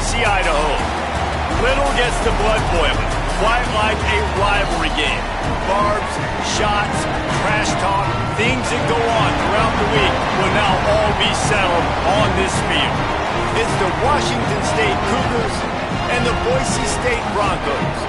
Boise, Idaho. Little gets the blood boiling, quite like a rivalry game. Barbs, shots, trash talk, things that go on throughout the week will now all be settled on this field. It's the Washington State Cougars and the Boise State Broncos.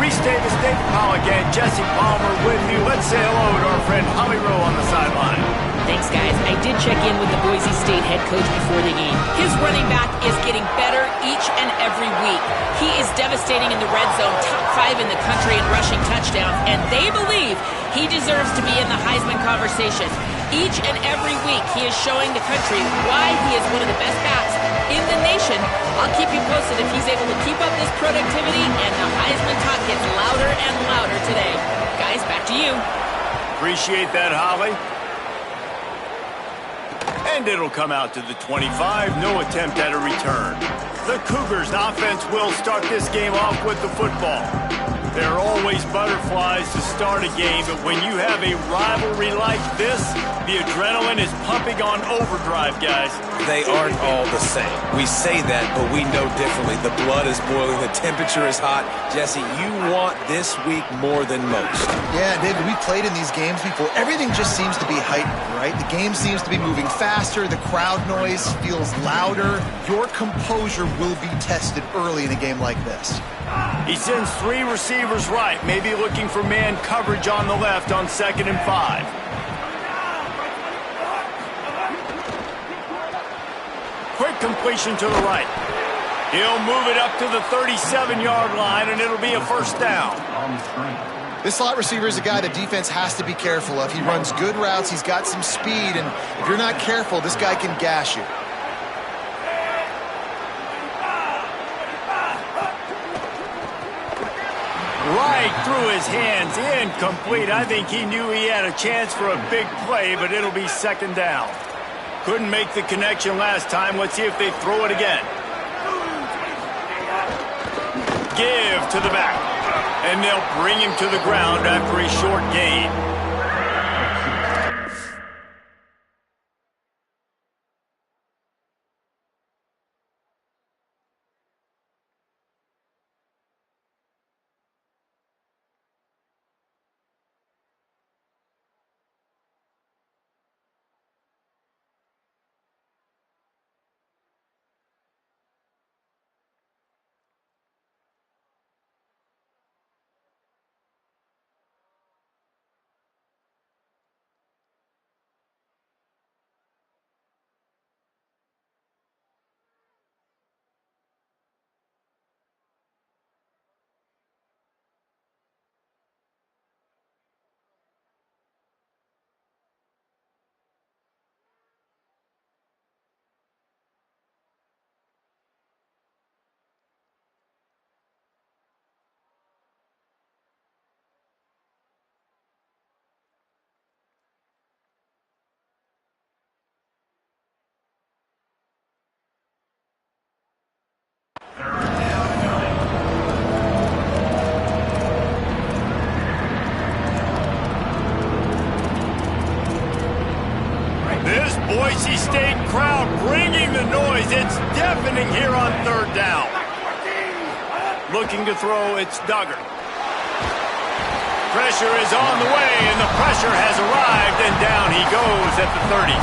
Reese Davis, David Pollock, and Jesse Palmer with you. Let's say hello to our friend Holly Rowe on the sideline. Thanks, guys. I did check in with the Boise State head coach before the game. His running back is getting better each and every week. He is devastating in the red zone, top 5 in the country in rushing touchdowns, and they believe he deserves to be in the Heisman conversation. Each and every week, he is showing the country why he is one of the best backs in the nation. I'll keep you posted if he's able to keep up this productivity, and the Heisman talk gets louder and louder today. Guys, back to you. Appreciate that, Holly. And it'll come out to the 25. No attempt at a return. The Cougars' offense will start this game off with the football. There are always butterflies to start a game, but when you have a rivalry like this, the adrenaline is pumping on overdrive, guys. They aren't all the same. We say that, but we know differently. The blood is boiling. The temperature is hot. Jesse, you want this week more than most. Yeah, David, we played in these games before. Everything just seems to be heightened, right? The game seems to be moving faster. The crowd noise feels louder. Your composure will be tested early in a game like this. He sends 3 receivers right, maybe looking for man coverage on the left on 2nd and 5. Quick completion to the right. He'll move it up to the 37-yard line, and it'll be a first down. This slot receiver is a guy the defense has to be careful of. He runs good routes. He's got some speed, and if you're not careful, this guy can gash you. Right through his hands, incomplete. I think he knew he had a chance for a big play, but it'll be 2nd down. Couldn't make the connection last time. Let's see if they throw it again. Give to the back. And they'll bring him to the ground after a short gain. This Boise State crowd bringing the noise. It's deafening here on 3rd down. Looking to throw, it's Duggar. Pressure is on the way, and the pressure has arrived, and down he goes at the 30.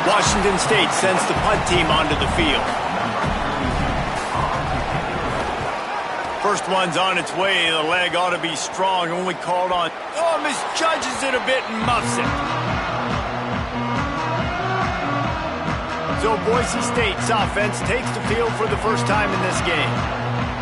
Washington State sends the punt team onto the field. First one's on its way. The leg ought to be strong. Only called on. Oh, misjudges it a bit and muffs it. So Boise State's offense takes the field for the first time in this game.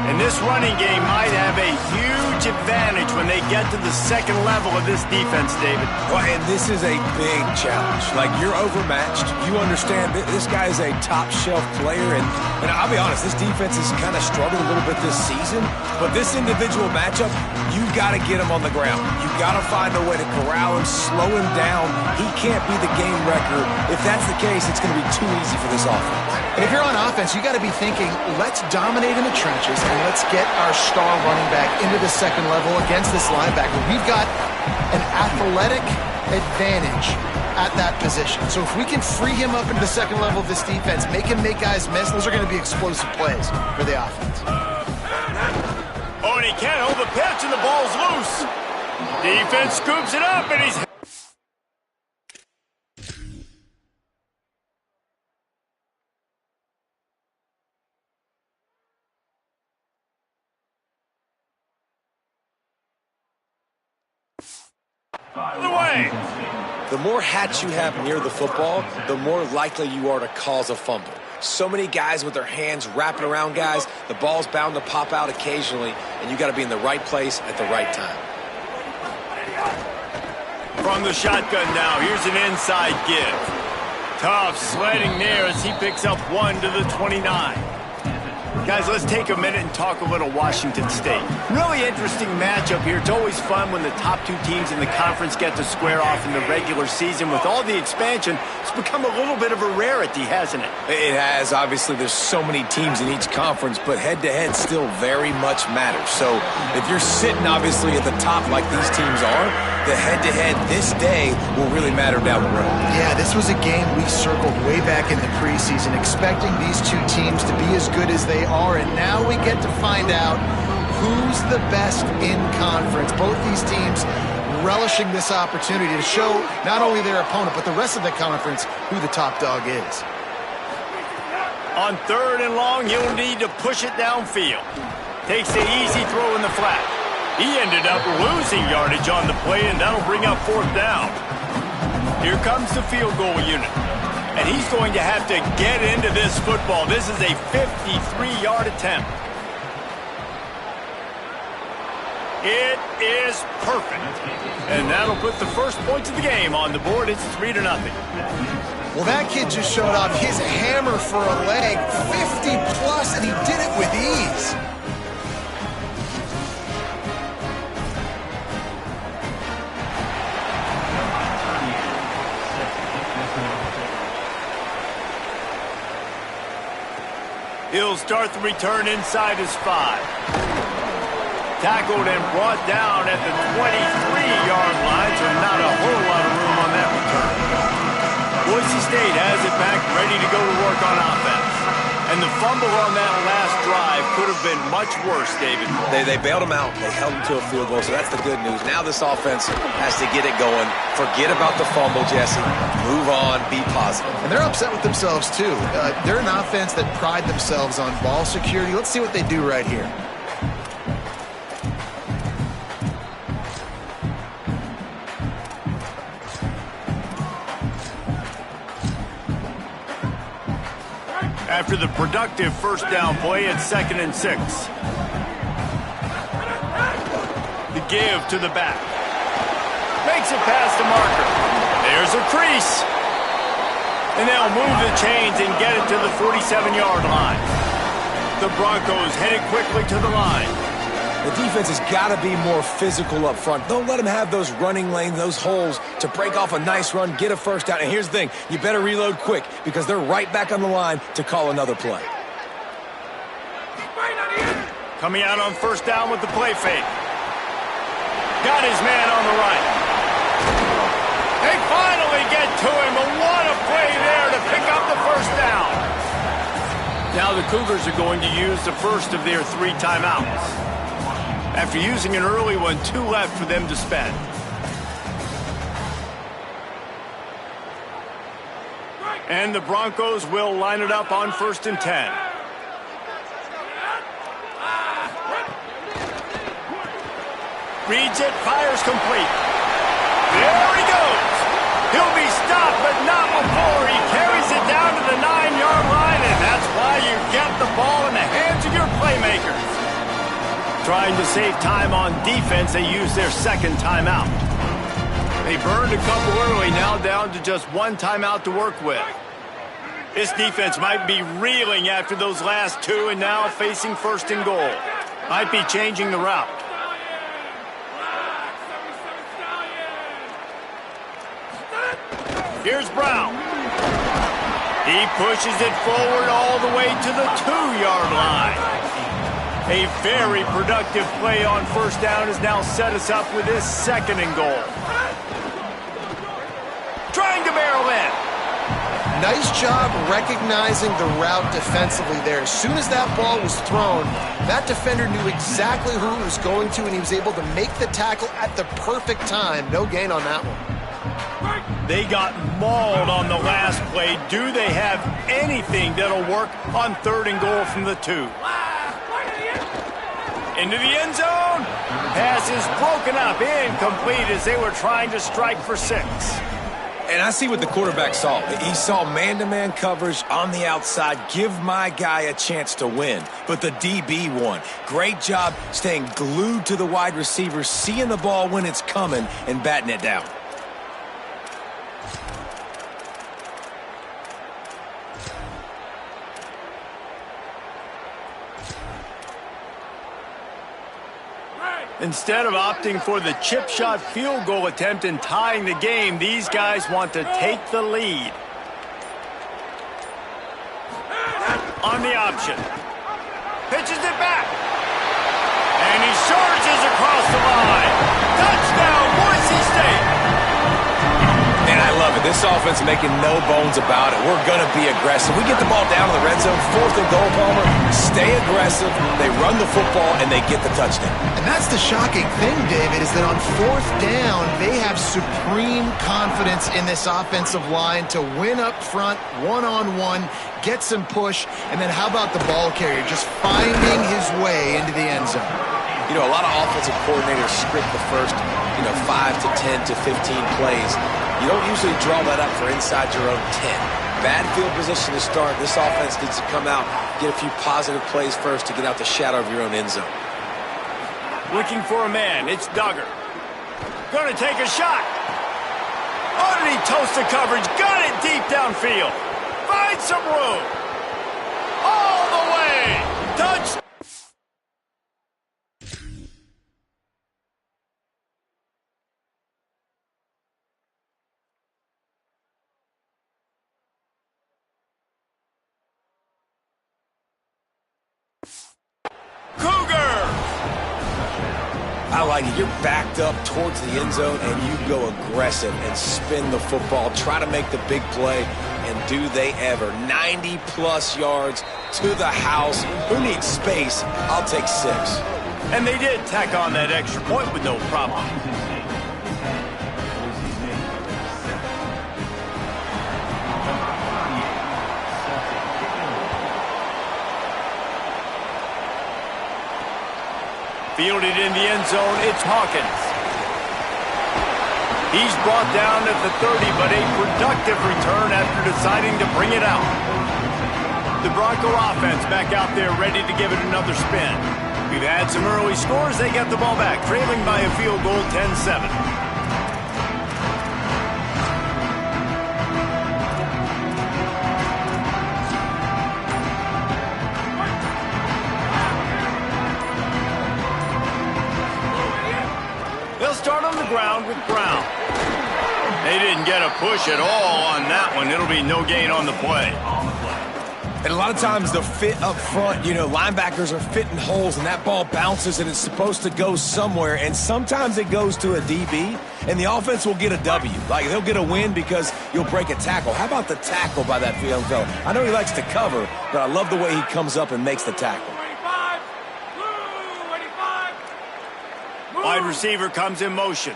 And this running game might have a huge advantage when they get to the 2nd level of this defense, David. Well, and this is a big challenge. Like, you're overmatched. You understand this guy is a top-shelf player. And I'll be honest, this defense has kind of struggled a little bit this season. But this individual matchup, you've got to get him on the ground. You've got to find a way to corral him, slow him down. He can't be the game wrecker. If that's the case, it's going to be too easy for this offense. And if you're on offense, you got to be thinking, let's dominate in the trenches and let's get our star running back into the 2nd level against this linebacker. We've got an athletic advantage at that position. So if we can free him up into the second level of this defense, make him make guys miss, those are going to be explosive plays for the offense. Oh, and he can't hold the pitch, and the ball's loose. Defense scoops it up, and he's... away. The more hats you have near the football, the more likely you are to cause a fumble. So many guys with their hands wrapping around guys, the ball's bound to pop out occasionally, and you got to be in the right place at the right time. From the shotgun now, here's an inside give. Tough sledding there as he picks up 1 to the 29. Guys, let's take a minute and talk a little Washington State. Really interesting matchup here. It's always fun when the top two teams in the conference get to square off in the regular season. With all the expansion, it's become a little bit of a rarity, hasn't it? It has. Obviously, there's so many teams in each conference, but head-to-head still very much matters. So if you're sitting, obviously, at the top like these teams are, the head-to-head this day will really matter down the road. Yeah, this was a game we circled way back in the preseason, expecting these two teams to be as good as they are, and now we get to find out who's the best in conference. Both these teams relishing this opportunity to show not only their opponent, but the rest of the conference who the top dog is. On 3rd and long, he'll need to push it downfield. Takes the easy throw in the flat. He ended up losing yardage on the play, and that'll bring up 4th down. Here comes the field goal unit. And he's going to have to get into this football. This is a 53-yard attempt. It is perfect. And that'll put the first points of the game on the board. It's 3-0. Well, that kid just showed off his hammer for a leg, 50-plus, and he did it with ease. He'll start the return inside his 5. Tackled and brought down at the 23-yard line, so not a whole lot of room on that return. Boise State has it back, ready to go to work on offense. And the fumble on that last drive could have been much worse, David. They bailed him out. They held him to a field goal, so that's the good news. Now this offense has to get it going. Forget about the fumble, Jesse. Move on. Be positive. And they're upset with themselves, too. They're an offense that pride themselves on ball security. Let's see what they do right here. After the productive first down play, it's 2nd and 6. The give to the back. Makes it past the marker. There's a crease. And they'll move the chains and get it to the 47-yard line. The Broncos headed quickly to the line. The defense has got to be more physical up front. Don't let them have those running lanes, those holes to break off a nice run, get a first down. And here's the thing, you better reload quick because they're right back on the line to call another play. Coming out on first down with the play fake. Got his man on the right. They finally get to him, but what a play there to pick up the first down. Now the Cougars are going to use the first of their 3 timeouts. After using an early one, 2 left for them to spend. And the Broncos will line it up on 1st and 10. Reads it, fires complete. There he goes. He'll be stopped, but not before he carries it down to the 9-yard line, and that's why you get the ball in the hands of your playmakers. Trying to save time on defense, they use their 2nd timeout. They burned a couple early, now down to just 1 timeout to work with. This defense might be reeling after those last 2 and now facing 1st and goal. Might be changing the route. Here's Brown. He pushes it forward all the way to the 2-yard line. A very productive play on first down has now set us up with this 2nd and goal. Trying to Nice job recognizing the route defensively there. As soon as that ball was thrown, that defender knew exactly who he was going to, and he was able to make the tackle at the perfect time. No gain on that one. They got mauled on the last play. Do they have anything that'll work on 3rd and goal from the 2? Into the end zone. Pass is broken up, incomplete as they were trying to strike for 6. And I see what the quarterback saw. He saw man-to-man coverage on the outside. Give my guy a chance to win. But the DB won. Great job staying glued to the wide receiver, seeing the ball when it's coming, and batting it down. Instead of opting for the chip shot field goal attempt and tying the game, these guys want to take the lead. On the option. Pitches it back. And he charges across the line. Touchdown, Boise State. And I love it. This offense making no bones about it. We're going to be aggressive. We get the ball down in the red zone, 4th and goal, Palmer. Stay aggressive. They run the football, and they get the touchdown. And that's the shocking thing, David, is that on 4th down, they have supreme confidence in this offensive line to win up front, one-on-one, get some push, and then how about the ball carrier just finding his way into the end zone? You know, a lot of offensive coordinators script the first, 5 to 10 to 15 plays. You don't usually draw that up for inside your own 10. Bad field position to start. This offense needs to come out, get a few positive plays first to get out the shadow of your own end zone. Looking for a man. It's Duggar. Gonna take a shot. Oh, did he toast the coverage? Got it deep downfield. Find some room. All the way. Touch. I like it. You're backed up towards the end zone, and you go aggressive and spin the football, try to make the big play, and do they ever. 90-plus yards to the house. Who needs space? I'll take 6. And they did tack on that extra point with no problem. Fielded in the end zone, it's Hawkins. He's brought down at the 30, but a productive return after deciding to bring it out. The Bronco offense back out there ready to give it another spin. We've had some early scores. They get the ball back, trailing by a field goal 10-7. Start on the ground with Brown. They didn't get a push at all on that one. It'll be no gain on the play. And a lot of times the fit up front, linebackers are fitting holes and that ball bounces and it's supposed to go somewhere, and sometimes it goes to a DB and the offense will get a W. Like, they'll get a win because you'll break a tackle. How about the tackle by that young fella? I know he likes to cover, but I love the way he comes up and makes the tackle. Wide receiver comes in motion.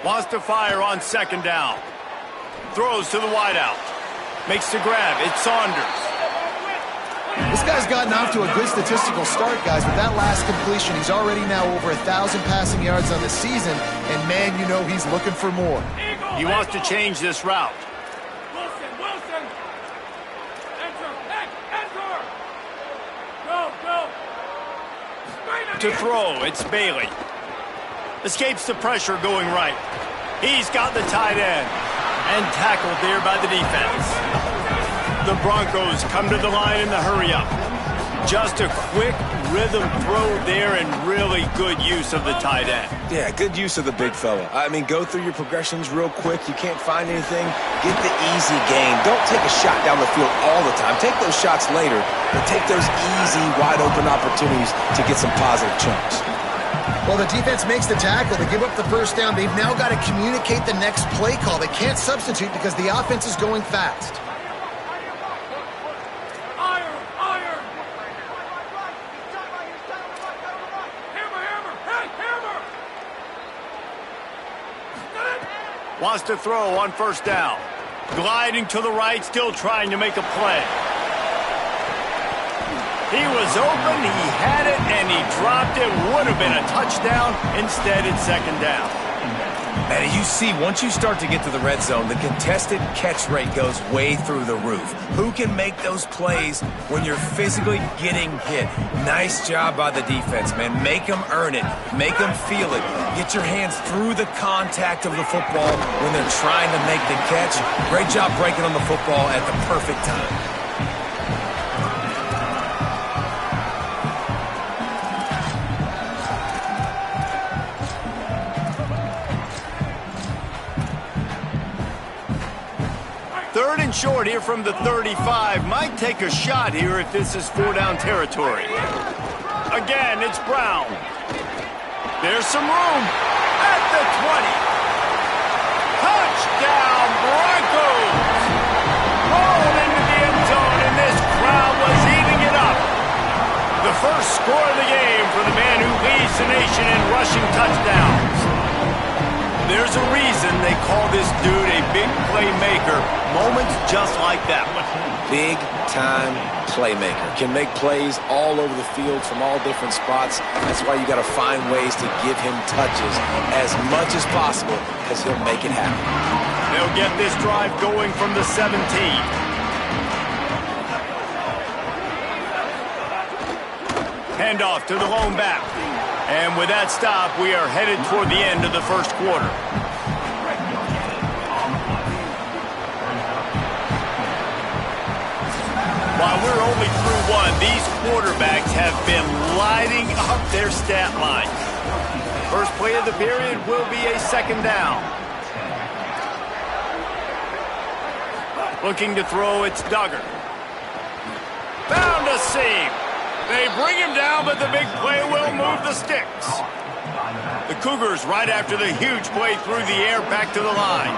Wants to fire on 2nd down. Throws to the wideout. Makes the grab. It's Saunders. This guy's gotten off to a good statistical start, guys. With that last completion, he's already now over 1,000 passing yards on the season. And, man, he's looking for more. He wants to change this route. Wilson. Enter. Go. To throw, it's Bailey. Escapes the pressure going right. He's got the tight end. And tackled there by the defense. The Broncos come to the line in the hurry-up. Just a quick rhythm throw there and really good use of the tight end. Yeah, good use of the big fella. I mean, go through your progressions real quick. You can't find anything, get the easy gain. Don't take a shot down the field all the time. Take those shots later, but take those easy, wide-open opportunities to get some positive chunks. Well, the defense makes the tackle. They give up the first down. They've now got to communicate the next play call. They can't substitute because the offense is going fast. Wants to throw on first down. Gliding to the right, still trying to make a play. He was open, he had it, and he dropped it. Would have been a touchdown. Instead, it's second down. And as you see, once you start to get to the red zone, the contested catch rate goes way through the roof. Who can make those plays when you're physically getting hit? Nice job by the defense, man. Make them earn it. Make them feel it. Get your hands through the contact of the football when they're trying to make the catch. Great job breaking on the football at the perfect time. Third and short here from the 35. Might take a shot here if this is four-down territory. Again, it's Brown. There's some room at the 20. Touchdown, Broncos! Rolled into the end zone, and this crowd was eating it up. The first score of the game for the man who leads the nation in rushing touchdowns. There's a reason they call this dude a big playmaker. Moments just like that one. Big-time playmaker. Can make plays all over the field from all different spots. That's why you got to find ways to give him touches as much as possible because he'll make it happen. They'll get this drive going from the 17. Handoff to the lone back. And with that stop, we are headed toward the end of the first quarter. While we're only through one, these quarterbacks have been lighting up their stat line. First play of the period will be a second down. Looking to throw, it's Duggar. Found a seam. They bring him down, but the big play will move the sticks. The Cougars, right after the huge play through the air, back to the line.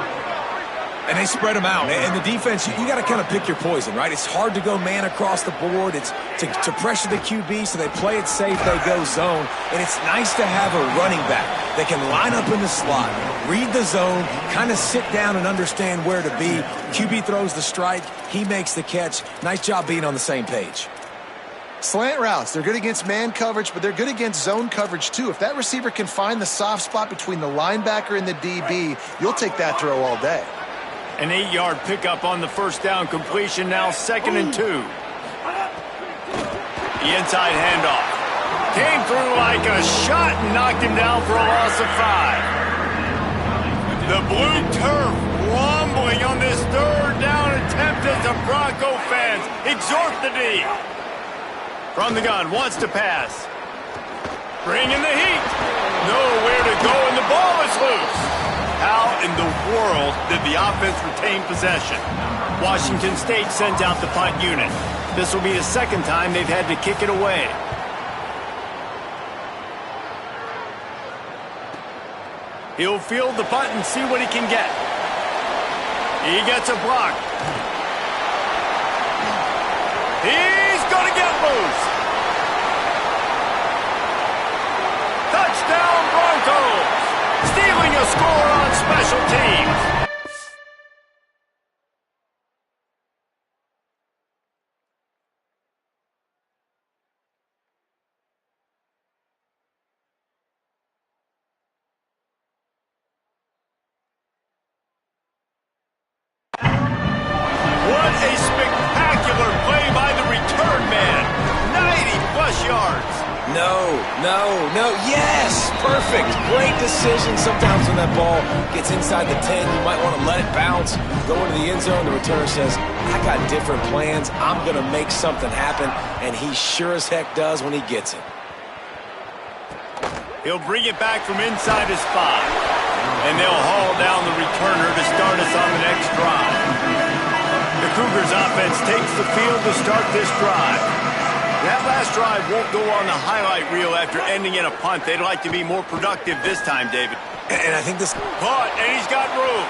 And they spread them out. And the defense, you got to kind of pick your poison, right? It's hard to go man across the board. It's to pressure the QB, so they play it safe, they go zone. And it's nice to have a running back that can line up in the slot, read the zone, kind of sit down and understand where to be. QB throws the strike, he makes the catch. Nice job being on the same page. Slant routes, they're good against man coverage, but they're good against zone coverage too. If that receiver can find the soft spot between the linebacker and the DB, you'll take that throw all day. An 8-yard pickup on the first down completion, now 2nd and 2. The inside handoff. Came through like a shot and knocked him down for a loss of 5. The blue turf rumbling on this third down attempt as the Bronco fans exhort the D. From the gun, wants to pass. Bringing the heat. Nowhere to go, and the ball is loose. How in the world did the offense retain possession? Washington State sends out the punt unit. This will be the second time they've had to kick it away. He'll field the punt and see what he can get. He gets a block. He's going to get loose. Touchdown Broncos. Stealing a score on special teams. What a spectacular play by the return man. 90-plus yards. No, yes, perfect, great decision. Sometimes when that ball gets inside the 10, you might want to let it bounce, go into the end zone. The returner says, I got different plans, I'm going to make something happen, and he sure as heck does when he gets it. He'll bring it back from inside his 5, and they'll haul down the returner to start us on the next drive. The Cougars offense takes the field to start this drive. That last drive won't go on the highlight reel after ending in a punt. They'd like to be more productive this time, David. And I think this... Caught, and he's got room.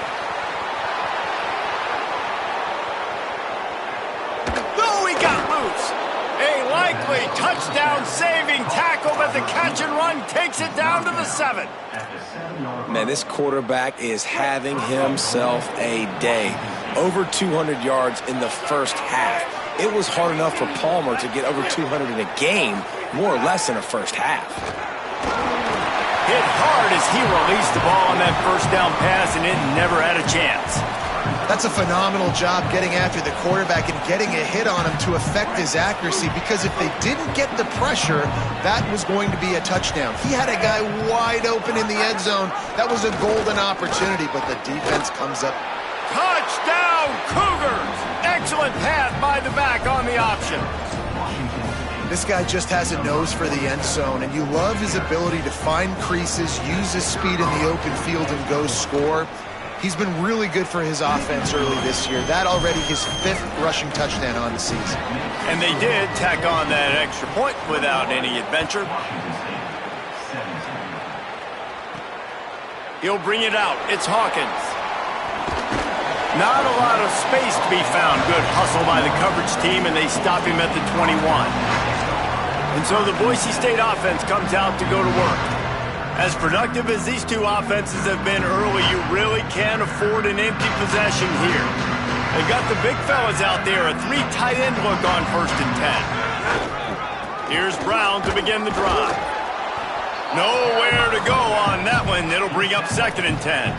Oh, he got loose. A likely touchdown-saving tackle, but the catch and run takes it down to the 7. Man, this quarterback is having himself a day. Over 200 yards in the first half. It was hard enough for Palmer to get over 200 in a game, more or less in a first half. Hit hard as he released the ball on that first down pass, and it never had a chance. That's a phenomenal job getting after the quarterback and getting a hit on him to affect his accuracy, because if they didn't get the pressure, that was going to be a touchdown. He had a guy wide open in the end zone. That was a golden opportunity, but the defense comes up. Touchdown, Cougars! Excellent pass by the back on the option. This guy just has a nose for the end zone, and you love his ability to find creases, use his speed in the open field, and go score. He's been really good for his offense early this year. That already his 5th rushing touchdown on the season. And they did tack on that extra point without any adventure. He'll bring it out. It's Hawkins. Not a lot of space to be found. Good hustle by the coverage team, and they stop him at the 21. And so the Boise State offense comes out to go to work. As productive as these two offenses have been early, you really can't afford an empty possession here. They've got the big fellas out there, a 3 tight end look on 1st and 10. Here's Brown to begin the drive. Nowhere to go on that one. It'll bring up 2nd and 10.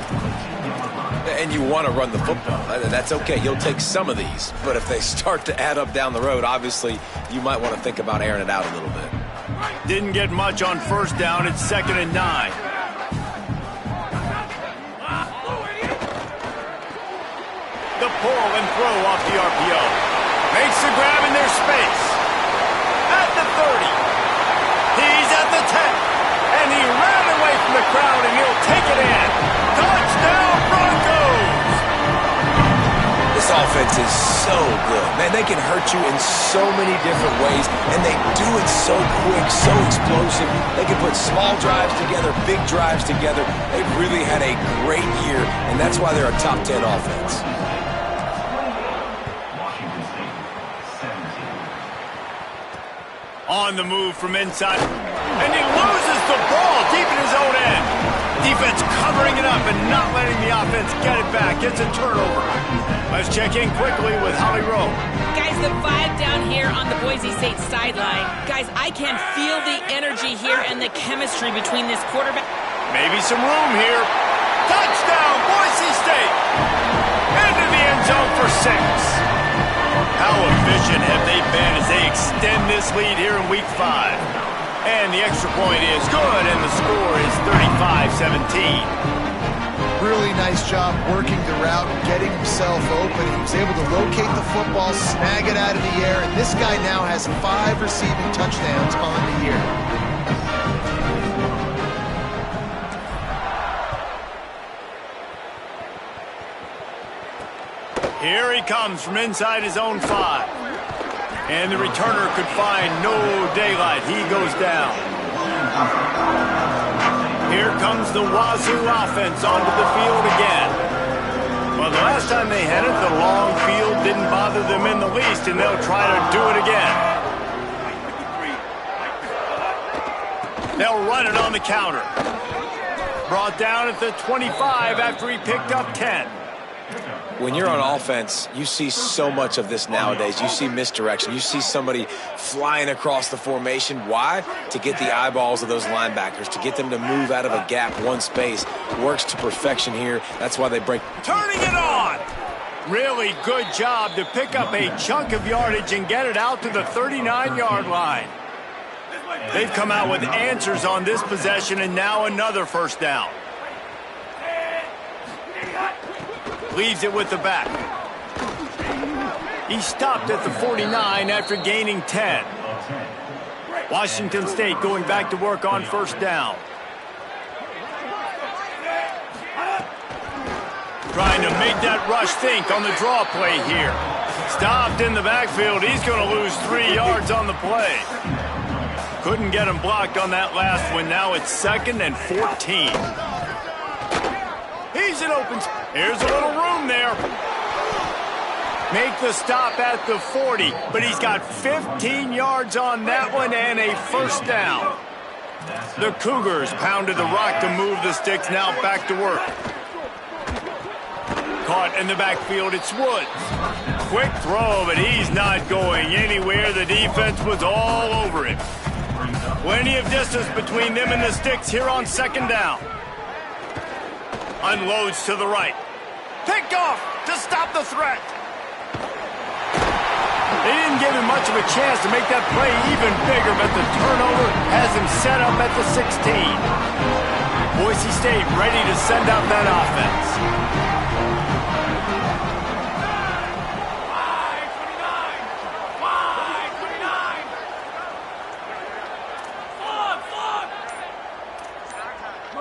And you want to run the football. That's okay. You'll take some of these. But if they start to add up down the road, obviously, you might want to think about airing it out a little bit. Didn't get much on 1st down. It's 2nd and 9. The pull and throw off the RPO. Makes the grab in their space. At the 30. He's at the 10. And he ran away from the crowd, and he'll take it in. Touchdown, Broncos! This offense is so good. Man, they can hurt you in so many different ways, and they do it so quick, so explosive. They can put small drives together, big drives together. They've really had a great year, and that's why they're a top 10 offense. On the move from inside, and he loses the ball deep in his own end. Defense covering it up and not letting the offense get it back. It's a turnover. Let's check in quickly with Holly Rowe. Guys, the vibe down here on the Boise State sideline. Guys, I can feel the energy here and the chemistry between this quarterback. Maybe some room here. Touchdown, Boise State! Into the end zone for 6. How efficient have they been as they extend this lead here in Week 5? And the extra point is good, and the score is 35-17. Really nice job working the route and getting himself open. He was able to locate the football, snag it out of the air, and this guy now has 5 receiving touchdowns on the year. Here he comes from inside his own 5. And the returner could find no daylight. He goes down. Here comes the Wazoo offense onto the field again. Well, the last time they had it, the long field didn't bother them in the least, and they'll try to do it again. They'll run it on the counter. Brought down at the 25 after he picked up 10. When you're on offense, you see so much of this nowadays. You see misdirection. You see somebody flying across the formation. Why? To get the eyeballs of those linebackers, to get them to move out of a gap, one space. Works to perfection here. That's why they break. Turning it on! Really good job to pick up a chunk of yardage and get it out to the 39-yard line. They've come out with answers on this possession, and now another 1st down. Leaves it with the back. He stopped at the 49 after gaining 10. Washington State going back to work on 1st down. Trying to make that rush think on the draw play here. Stopped in the backfield. He's going to lose 3 yards on the play. Couldn't get him blocked on that last one. Now it's 2nd and 14. He's in open. Here's a little room there. Make the stop at the 40, but he's got 15 yards on that one and a first down. The Cougars pounded the rock to move the sticks. Now back to work. Caught in the backfield, it's Woods. Quick throw, but he's not going anywhere. The defense was all over him. Plenty of distance between them and the sticks here on 2nd down. Unloads to the right. Picked off to stop the threat. They didn't give him much of a chance to make that play even bigger, but the turnover has him set up at the 16. Boise State ready to send out that offense.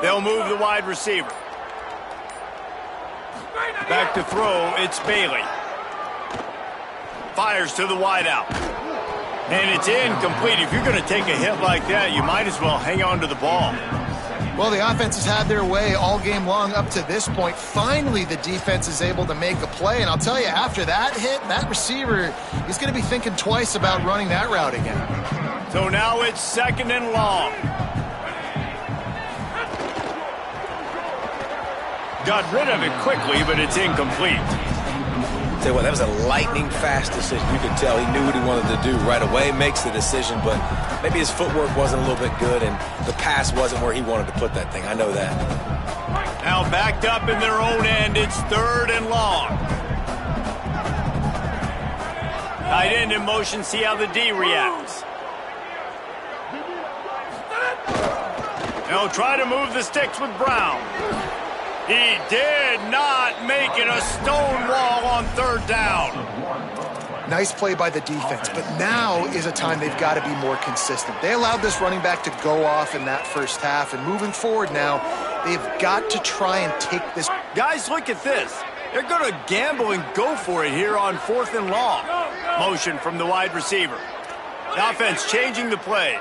They'll move the wide receiver. Back to throw, it's Bailey. Fires to the wideout. And it's incomplete. If you're going to take a hit like that, you might as well hang on to the ball. Well, the offense has had their way all game long up to this point. Finally, the defense is able to make a play. And I'll tell you, after that hit, that receiver, he's going to be thinking twice about running that route again. So now it's 2nd and long. Got rid of it quickly, but it's incomplete. Tell you what, that was a lightning-fast decision. You could tell he knew what he wanted to do right away, makes the decision, but maybe his footwork wasn't a little bit good, and the pass wasn't where he wanted to put that thing. I know that. Now backed up in their own end, it's 3rd and long. Tight end in motion, see how the D reacts. They'll try to move the sticks with Brown. He did not make it a stone wall on 3rd down. Nice play by the defense, but now is a time they've got to be more consistent. They allowed this running back to go off in that first half, and moving forward now, they've got to try and take this. Guys, look at this. They're going to gamble and go for it here on 4th and long. Motion from the wide receiver. The offense changing the play.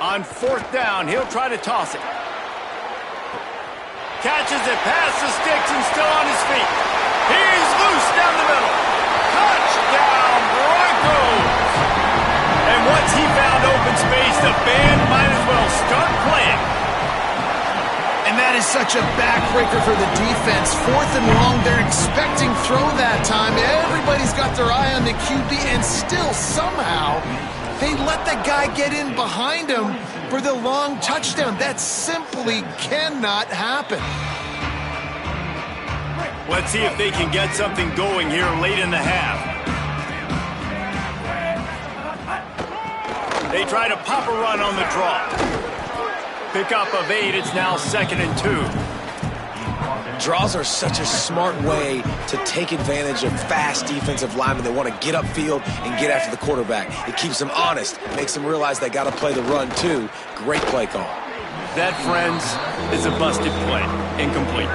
On 4th down, he'll try to toss it. Catches it past the sticks and still on his feet. He's loose down the middle. Touchdown, Broncos! And once he found open space, the band might as well start playing. And that is such a backbreaker for the defense. 4th and long, they're expecting throw that time. Everybody's got their eye on the QB, and still somehow they let the guy get in behind him for the long touchdown. That simply cannot happen. Let's see if they can get something going here late in the half. They try to pop a run on the draw. Pickup of 8, it's now 2nd and 2. Draws are such a smart way to take advantage of fast defensive linemen. They want to get upfield and get after the quarterback. It keeps them honest, makes them realize they got to play the run too. Great play call. That, friends, is a busted play. Incomplete.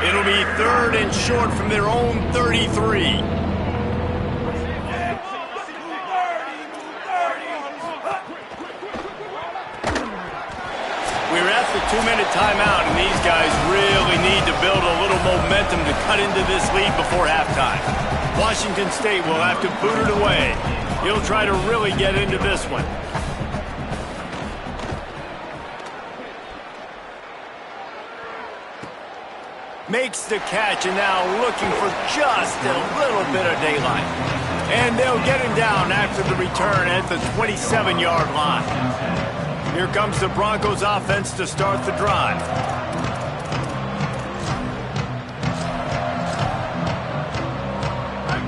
It'll be 3rd and short from their own 33. We're at the 2-minute timeout, and these guys really need to build a little momentum to cut into this lead before halftime. Washington State will have to boot it away. He'll try to really get into this one. Makes the catch, and now looking for just a little bit of daylight. And they'll get him down after the return at the 27-yard line. Here comes the Broncos offense to start the drive.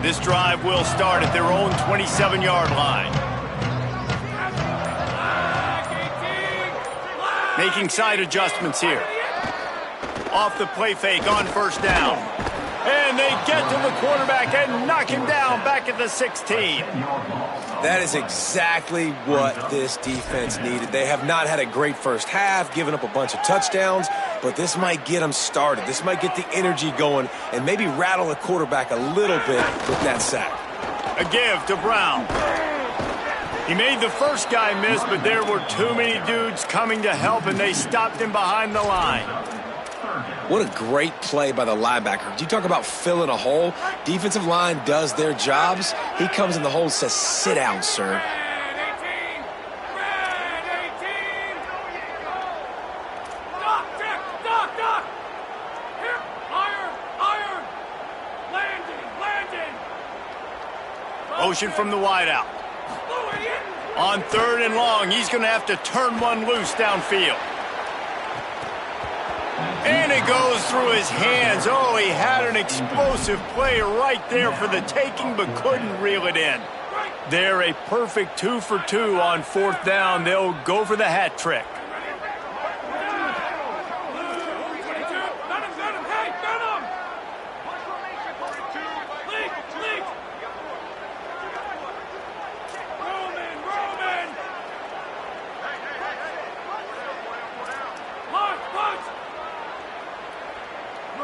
This drive will start at their own 27-yard line. Making side adjustments here. Off the play fake on 1st down. And they get to the quarterback and knock him down back at the 16. That is exactly what this defense needed. They have not had a great first half, given up a bunch of touchdowns, but this might get them started. This might get the energy going and maybe rattle the quarterback a little bit with that sack. A give to Brown. He made the first guy miss, but there were too many dudes coming to help, and they stopped him behind the line. What a great play by the linebacker. You talk about filling a hole. Defensive line does their jobs. He comes in the hole and says, sit down, sir. Motion from the wideout. On 3rd and long, he's going to have to turn one loose downfield. And it goes through his hands. Oh, he had an explosive play right there for the taking, but couldn't reel it in. They're a perfect 2 for 2 on 4th down. They'll go for the hat trick.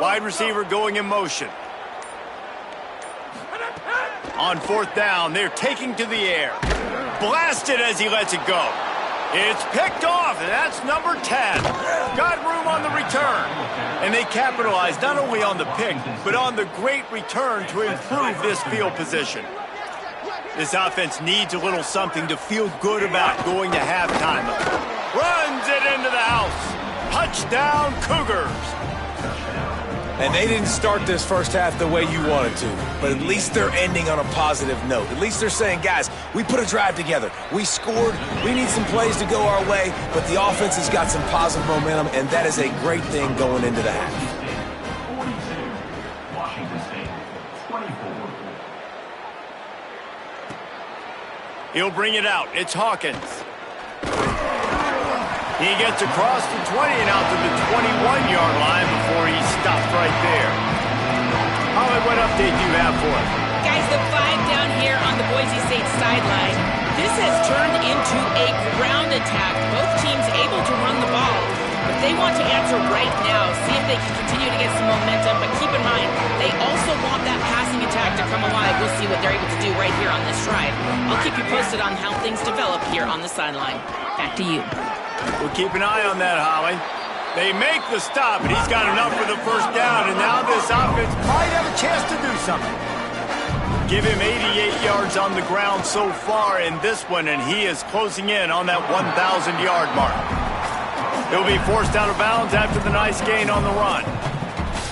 Wide receiver going in motion. On 4th down, they're taking to the air. Blasted as he lets it go. It's picked off, and that's number 10. Got room on the return. And they capitalized not only on the pick, but on the great return to improve this field position. This offense needs a little something to feel good about going to halftime. Runs it into the house. Touchdown, Cougars. And they didn't start this first half the way you wanted to, but at least they're ending on a positive note. At least they're saying, guys, we put a drive together. We scored. We need some plays to go our way, but the offense has got some positive momentum, and that is a great thing going into the half. He'll bring it out. It's Hawkins. He gets across the 20 and out to the 21-yard line before he stopped right there. Holly, what update do you have for us? Guys, the 5 down here on the Boise State sideline. This has turned into a ground attack. Both teams able to run the ball, but they want to answer right now, see if they can continue to get some momentum. But keep in mind, they also want that passing attack to come alive. We'll see what they're able to do right here on this drive. I'll keep you posted on how things develop here on the sideline. Back to you. We'll keep an eye on that, Holly. They make the stop, and he's got enough for the first down, and now this offense might have a chance to do something. Give him 88 yards on the ground so far in this one, and he is closing in on that 1,000-yard mark. He'll be forced out of bounds after the nice gain on the run.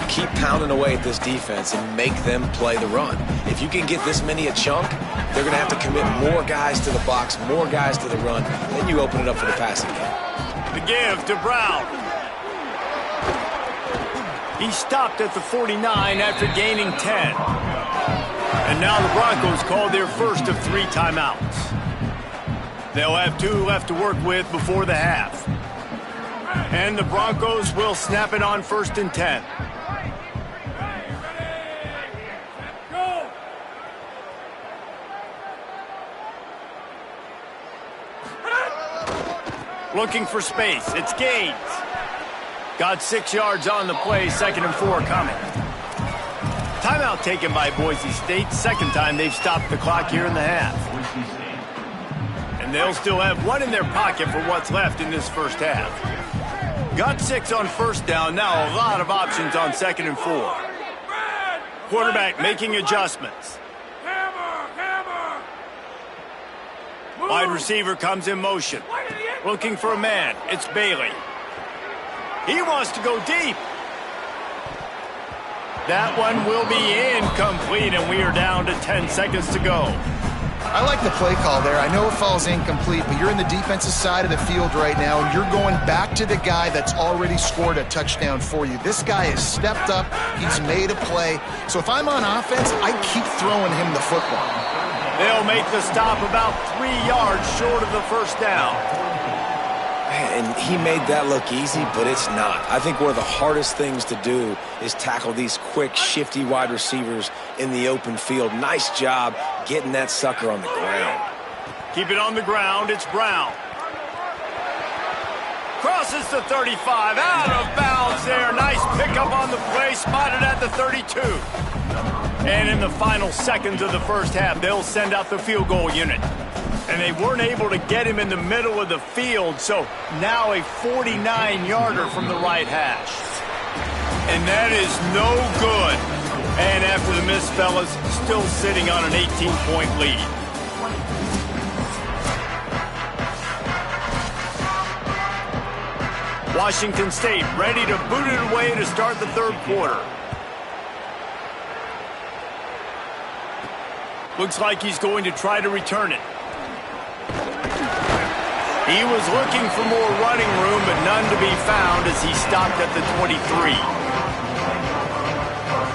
Keep pounding away at this defense and make them play the run. If you can get this many a chunk, they're going to have to commit more guys to the box, more guys to the run. Then you open it up for the passing game. The give to Brown. He stopped at the 49 after gaining 10. And now the Broncos called their first of 3 timeouts. They'll have 2 left to work with before the half. And the Broncos will snap it on 1st and 10. Looking for space. It's Gaines. Got 6 yards on the play. 2nd and 4 coming. Timeout taken by Boise State. Second time they've stopped the clock here in the half. And they'll still have 1 in their pocket for what's left in this first half. Got 6 on 1st down. Now a lot of options on 2nd and 4. Quarterback making adjustments. Wide receiver comes in motion. Looking for a man. It's Bailey. He wants to go deep. That one will be incomplete, and we are down to 10 seconds to go. I like the play call there. I know it falls incomplete, but you're in the defensive side of the field right now, and you're going back to the guy that's already scored a touchdown for you. This guy has stepped up. He's made a play. So if I'm on offense, I keep throwing him the football. They'll make the stop about 3 yards short of the first down. and he made that look easy, but it's not. I think one of the hardest things to do is tackle these quick, shifty wide receivers in the open field. Nice job getting that sucker on the ground. Keep it on the ground. It's Brown. Crosses the 35. Out of bounds there. Nice pickup on the play. Spotted at the 32. And in the final seconds of the first half, they'll send out the field goal unit. And they weren't able to get him in the middle of the field, so now a 49-yarder from the right hash. And that is no good. And after the miss, fellas, still sitting on an 18-point lead. Washington State ready to boot it away to start the third quarter. Looks like he's going to try to return it. He was looking for more running room, but none to be found as he stopped at the 23.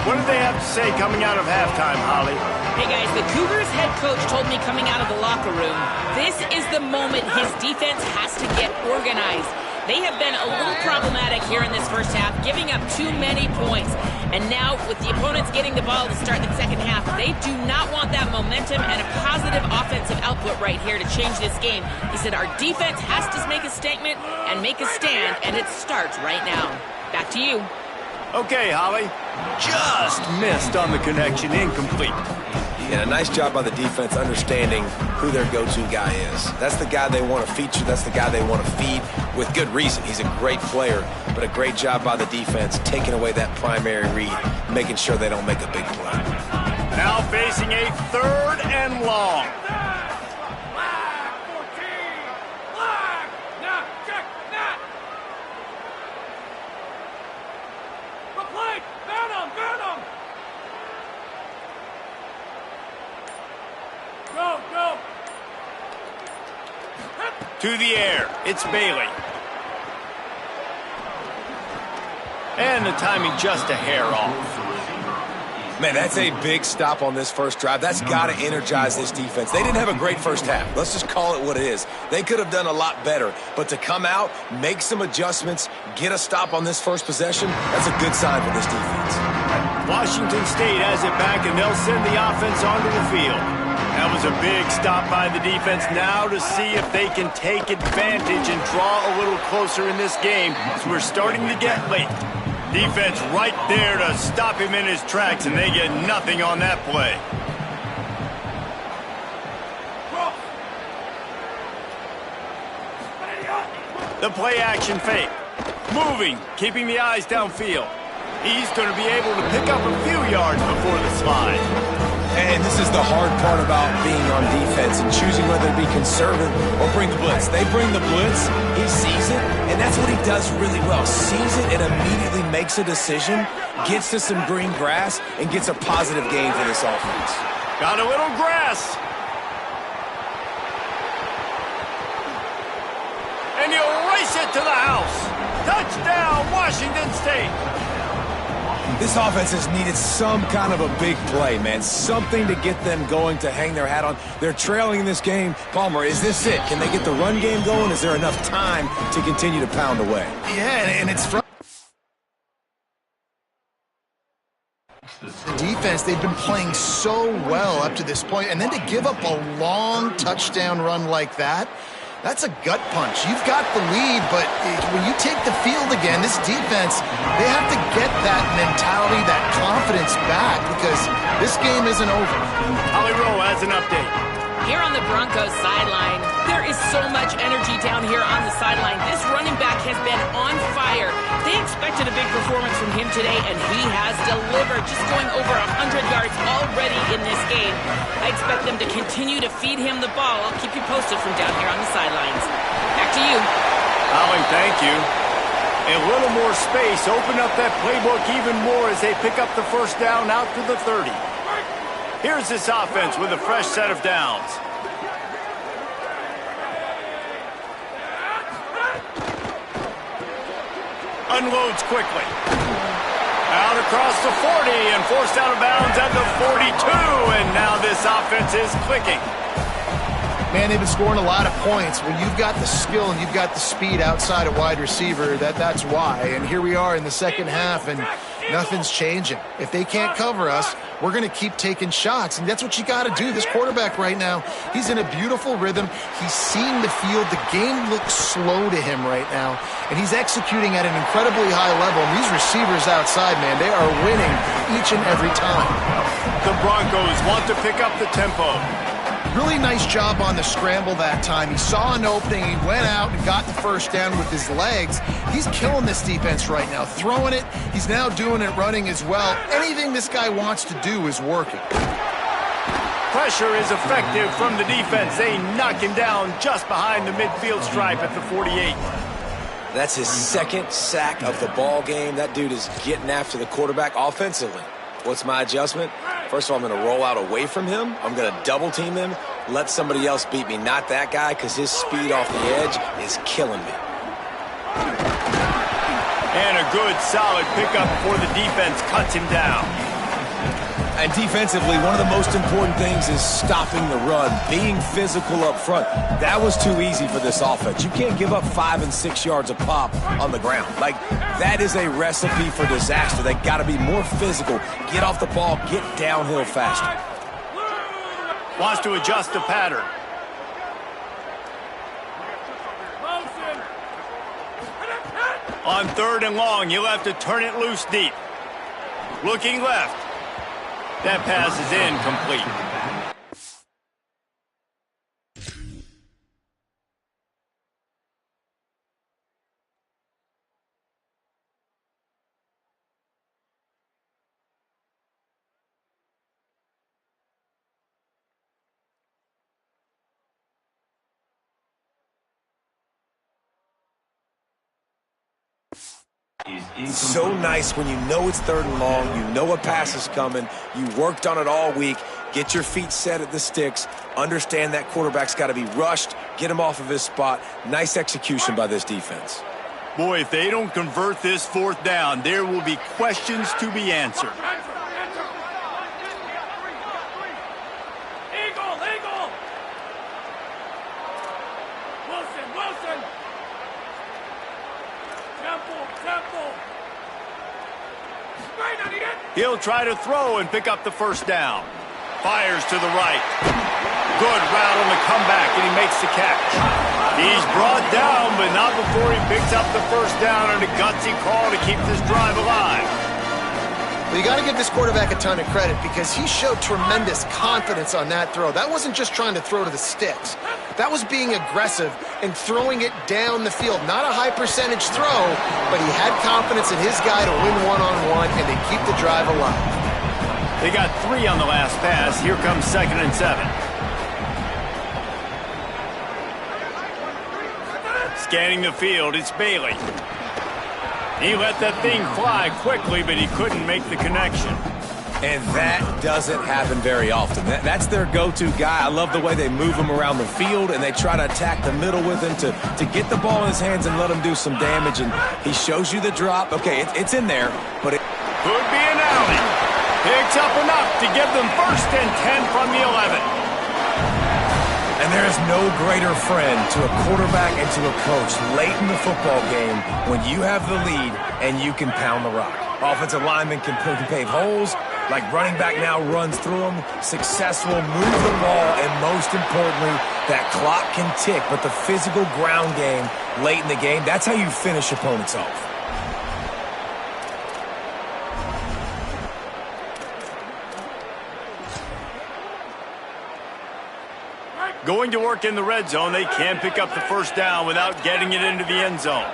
What did they have to say coming out of halftime, Holly? Hey guys, the Cougars head coach told me coming out of the locker room, this is the moment his defense has to get organized. They have been a little problematic here in this first half, giving up too many points. And now, with the opponents getting the ball to start the second half, they do not want that momentum and a positive offensive output right here to change this game. He said our defense has to make a statement and make a stand, and it starts right now. Back to you. Okay, Holly. Just missed on the connection. Incomplete. Yeah, nice job by the defense understanding who their go-to guy is. That's the guy they want to feature. That's the guy they want to feed with good reason. He's a great player, but a great job by the defense taking away that primary read, making sure they don't make a big play. Now facing a third and long. Flag, 14. Flag. Now, check, now. The plate. Venom, Venom. Go, go. To the air. It's Bailey. And the timing just a hair off. Man, that's a big stop on this first drive. That's got to energize this defense. They didn't have a great first half. Let's just call it what it is. They could have done a lot better. But to come out, make some adjustments, get a stop on this first possession, that's a good sign for this defense. Washington State has it back, and they'll send the offense onto the field. That was a big stop by the defense. Now to see if they can take advantage and draw a little closer in this game as we're starting to get late. Defense right there to stop him in his tracks, and they get nothing on that play. The play action fake. Moving, keeping the eyes downfield. He's going to be able to pick up a few yards before the slide. And this is the hard part about being on defense and choosing whether to be conservative or bring the blitz. They bring the blitz, he sees it, and that's what he does really well. Sees it and immediately makes a decision, gets to some green grass, and gets a positive gain for this offense. Got a little grass. And he'll race it to the house. Touchdown, Washington State. This offense has needed some kind of a big play, man. Something to get them going, to hang their hat on. They're trailing in this game. Palmer, is this it? Can they get the run game going? Is there enough time to continue to pound away? Yeah, and it's from defense. They've been playing so well up to this point, and then to give up a long touchdown run like that, that's a gut punch. You've got the lead, but when you take the field again, this defense, they have to get that mentality, that confidence back, because this game isn't over. Holly Rowe has an update. Here on the Broncos sideline, there is so much energy down here on the sideline. This running back has been on fire. They expected a big performance from him today, and he has delivered, just going over 100 yards already in this game. I expect them to continue to feed him the ball. I'll keep you posted from down here on the sidelines. Back to you. Holly, thank you. A little more space. Open up that playbook even more as they pick up the first down out to the 30. Here's this offense with a fresh set of downs. Unloads quickly. Out across the 40 and forced out of bounds at the 42. And now this offense is clicking. Man, they've been scoring a lot of points. When you've got the skill and you've got the speed outside of wide receiver, that's why. And here we are in the second half, and nothing's changing. If they can't cover us, we're going to keep taking shots, and that's what you got to do. This quarterback right now, he's in a beautiful rhythm. He's seeing the field. The game looks slow to him right now, and he's executing at an incredibly high level. And these receivers outside, man, they are winning each and every time. The Broncos want to pick up the tempo. Really nice job on the scramble that time. He saw an opening, he went out and got the first down with his legs. He's killing this defense right now, throwing it. He's now doing it running as well. Anything this guy wants to do is working. Pressure is effective from the defense. They knock him down just behind the midfield stripe at the 48. That's his second sack of the ball game. That dude is getting after the quarterback offensively. What's my adjustment? First of all, I'm going to roll out away from him. I'm going to double team him, let somebody else beat me, not that guy, because his speed off the edge is killing me. And a good, solid pickup before the defense cuts him down. And defensively, one of the most important things is stopping the run, being physical up front. That was too easy for this offense. You can't give up 5 and 6 yards a pop on the ground. Like, that is a recipe for disaster. They got to be more physical, get off the ball, get downhill faster. Wants to adjust the pattern. On 3rd and long, you'll have to turn it loose deep. Looking left. That pass is incomplete. So nice when you know it's 3rd and long, you know a pass is coming, you worked on it all week, get your feet set at the sticks, understand that quarterback's got to be rushed, get him off of his spot. Nice execution by this defense. Boy, if they don't convert this 4th down, there will be questions to be answered. Eagle! Wilson! Temple! He'll try to throw and pick up the 1st down. Fires to the right. Good route on the comeback, and he makes the catch. He's brought down, but not before he picks up the 1st down and a gutsy call to keep this drive alive. Well, you got to give this quarterback a ton of credit because he showed tremendous confidence on that throw. That wasn't just trying to throw to the sticks. That was being aggressive and throwing it down the field. Not a high percentage throw, but he had confidence in his guy to win one-on-one, and they keep the drive alive. They got 3 on the last pass. Here comes 2nd and 7. Scanning the field, it's Bailey. He let that thing fly quickly, but he couldn't make the connection. And that doesn't happen very often. That's their go-to guy. I love the way they move him around the field, and they try to attack the middle with him to get the ball in his hands and let him do some damage. And he shows you the drop. Okay, it's in there, but it could be an alley. Picks up enough to give them 1st and 10 from the 11. And there is no greater friend to a quarterback and to a coach late in the football game when you have the lead and you can pound the rock. Offensive linemen can pave holes, like running back now runs through them, successful, move the ball, and most importantly, that clock can tick. But the physical ground game late in the game, that's how you finish opponents off. Going to work in the red zone, they can't pick up the 1st down without getting it into the end zone.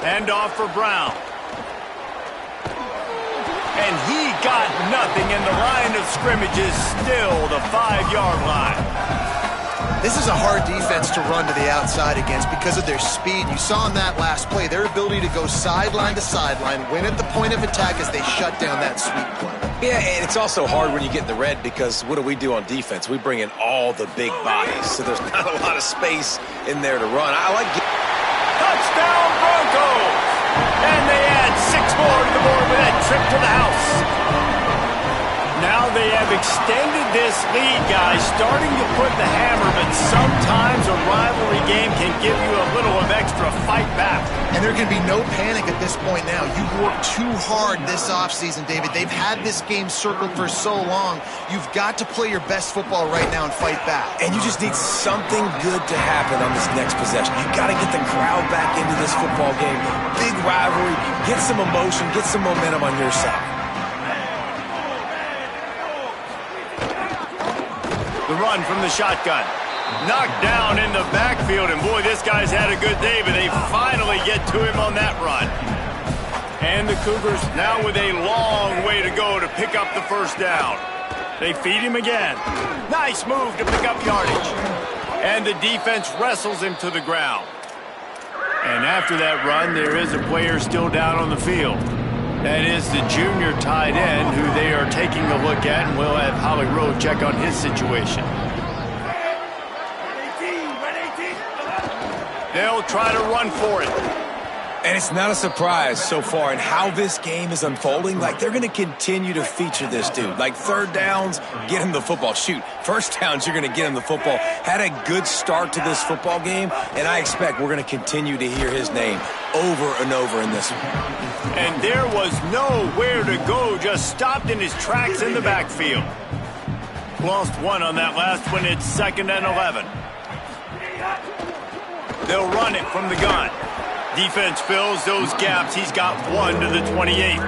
Handoff for Brown. And he got nothing, and the line of scrimmage is still the 5-yard line. This is a hard defense to run to the outside against because of their speed. You saw in that last play, their ability to go sideline to sideline, win at the point of attack as they shut down that sweep play. Yeah, and it's also hard when you get in the red because what do we do on defense? We bring in all the big bodies, so there's not a lot of space in there to run. I like touchdown Broncos! And they add 6 more to the board with that trip to the house. Now they have extended this lead, guys, starting to put the hammer, but sometimes a rivalry game can give you a little of extra fight back. And there can be no panic at this point now. You've worked too hard this offseason, David. They've had this game circled for so long. You've got to play your best football right now and fight back. And you just need something good to happen on this next possession. You got to get the crowd back into this football game. Big rivalry. Get some emotion. Get some momentum on your side. The run from the shotgun. Knocked down in the backfield, and boy, this guy's had a good day, but they finally get to him on that run. And the Cougars now with a long way to go to pick up the first down. They feed him again. Nice move to pick up yardage. And the defense wrestles him to the ground. And after that run, there is a player still down on the field. That is the junior tight end who they are taking a look at, and we'll have Holly Rowe check on his situation. They'll try to run for it. And it's not a surprise so far in how this game is unfolding. Like, they're going to continue to feature this dude. Like, third downs, get him the football. Shoot, first downs, you're going to get him the football. Had a good start to this football game, and I expect we're going to continue to hear his name over and over in this one. And there was nowhere to go, just stopped in his tracks in the backfield. Lost one on that last one. It's 2nd and 11. They'll run it from the gun. Defense fills those gaps. He's got one to the 28.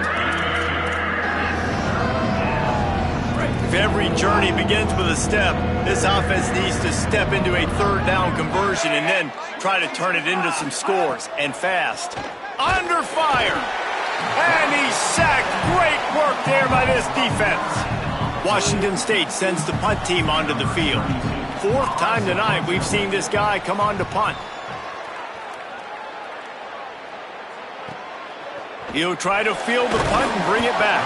If every journey begins with a step, this offense needs to step into a third down conversion and then try to turn it into some scores, and fast. Under fire. And he's sacked. Great work there by this defense. Washington State sends the punt team onto the field. 4th time tonight we've seen this guy come on to punt. He'll try to field the punt and bring it back.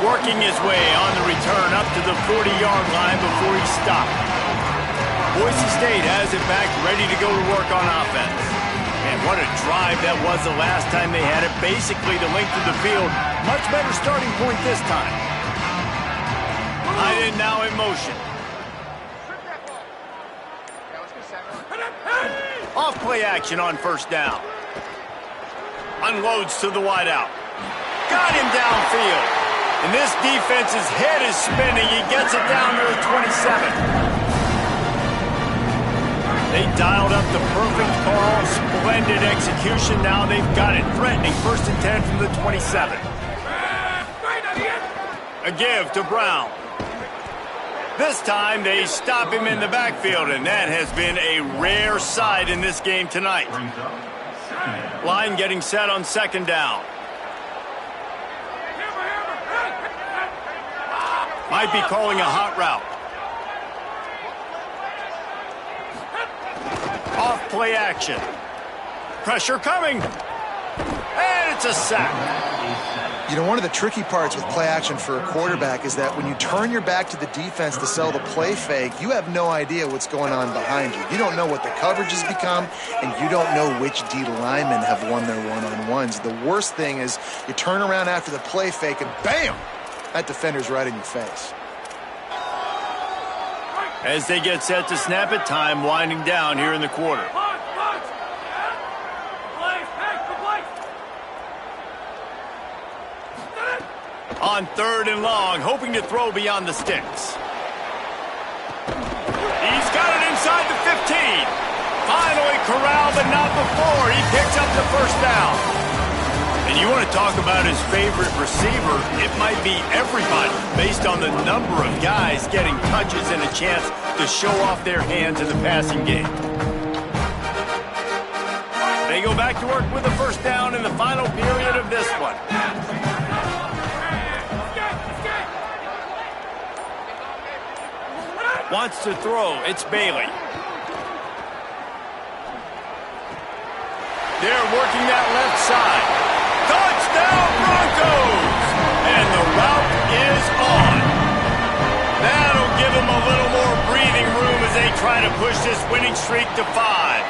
Working his way on the return up to the 40-yard line before he stopped. Boise State has it back, ready to go to work on offense. And what a drive that was the last time they had it. Basically the length of the field. Much better starting point this time. Tight end now in motion. Off play action on first down. Unloads to the wideout. Got him downfield. And this defense's head is spinning. He gets it down to the 27. They dialed up the perfect call. Splendid execution. Now they've got it. Threatening 1st and 10 from the 27. A give to Brown. This time they stop him in the backfield, and that has been a rare sight in this game tonight. Line getting set on 2nd down. Might be calling a hot route. Off play action. Pressure coming. And it's a sack. You know, one of the tricky parts with play action for a quarterback is that when you turn your back to the defense to sell the play fake, you have no idea what's going on behind you. You don't know what the coverage has become, and you don't know which D linemen have won their one-on-ones. The worst thing is you turn around after the play fake, and bam! That defender's right in your face. As they get set to snap it, time winding down here in the quarter. On 3rd and long, hoping to throw beyond the sticks. He's got it inside the 15. Finally corralled, but not before. He picks up the first down. And you want to talk about his favorite receiver, it might be everybody, based on the number of guys getting touches and a chance to show off their hands in the passing game. They go back to work with the first down in the final period of this one. Wants to throw. It's Bailey. They're working that left side. Touchdown Broncos! And the route is on. That'll give them a little more breathing room as they try to push this winning streak to 5.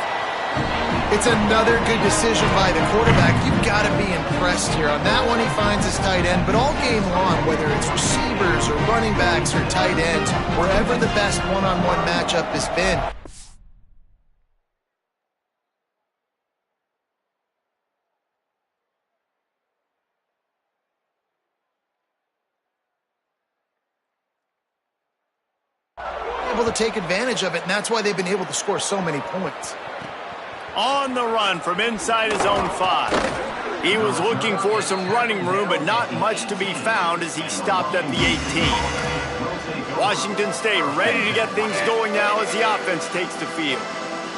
It's another good decision by the quarterback. You've got to be impressed here. On that one, he finds his tight end, but all game long, whether it's receivers or running backs or tight ends, wherever the best one-on-one matchup has been, able to take advantage of it, and that's why they've been able to score so many points. On the run from inside his own 5. He was looking for some running room, but not much to be found as he stopped at the 18. Washington State ready to get things going now as the offense takes the field.